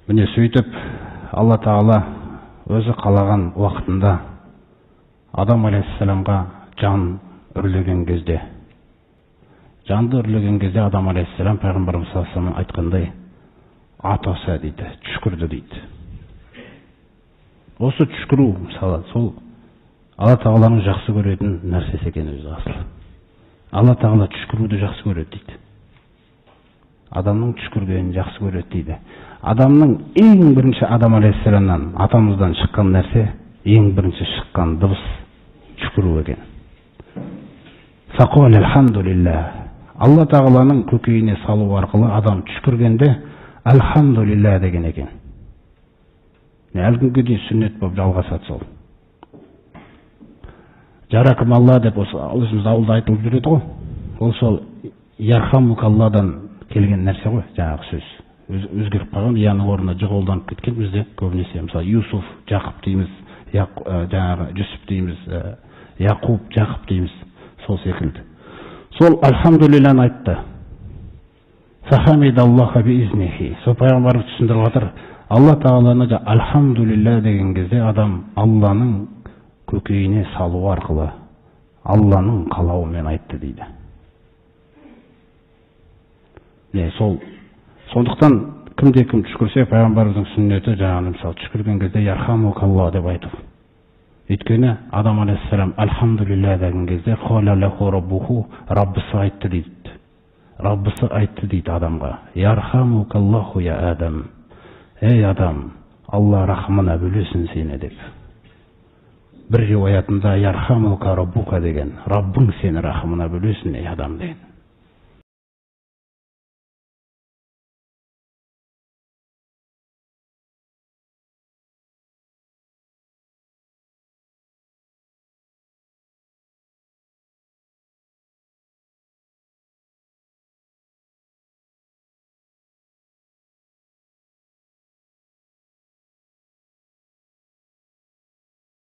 Міне сөйтіп, Алла Тағала өзі қалаған уақытында Адам алейхиссаламға жан үрлеген кезде, жанды үрлеген кезде Адам алейхиссалам пайғамбарымыз саллаллаху алейхи ва саллям айтқандай, атоса дейді, түшкірді дейді. Осы түшкіру, мысалы, сол Алла Тағаланың жақсы көретін нәрсесі екен өзі асыл. Алла Тағала түшкіруді жақсы көреді дейді. Адамның түшкіргенін жақсы көреді дейді. Адамның ең бірінші Адам алейхиссаламнан, атамыздан шыққан нәрсе, ең бірінші шыққан дыбыс түшкіру екен. Фақул алхамдулилlah. Алла Тағаланың көкейіне салу арқылы адам түшкіргенде алхамдулилlah деген екен. Әлі күнге дейін сүннет болып жалғасады сол. Жаракым Алла деп өзіміз ауылда айтылып жүреді ғой. Ол сол ярхамукалладан келген нәрсе ғой, жаңағы сөз. Өзгеріп қалған, яның орнына жығолданып кеткен бізде көбінесе. Мысалы, Юсуф, Жақып дейміз, жаңағы Жүсіп дейміз, Яқуб, Жақып дейміз. Сол секілді. Сол алхамдулиллахны айтты. Фахамидаллаха биизнихи. Сол пайғамбарымыз түсіндіріп жатыр. Алла Тағаланы алхамдулилlah деген кезде адам Алланың көкейіне салу арқылы Алланың қалауымен айтты дейді. Сондықтан кімде-кім түшкірсе, пайғамбарымыздың сүннеті жаңағы мысалы түшкірген кезде ярхамукалла деп айту. Өйткені Адам алейхиссалам алхамдулилlah деген кезде қалалаху раббуху, Раббысы айтты дейді. Раббысы айтты дейді адамға. Ярхамукаллаху я Адам. Ей адам, Алла рахмына бөлесін сені деп. Бір риуаятында ярхамука раббука деген, Раббың сені рахмына бөлесін ей адам деген.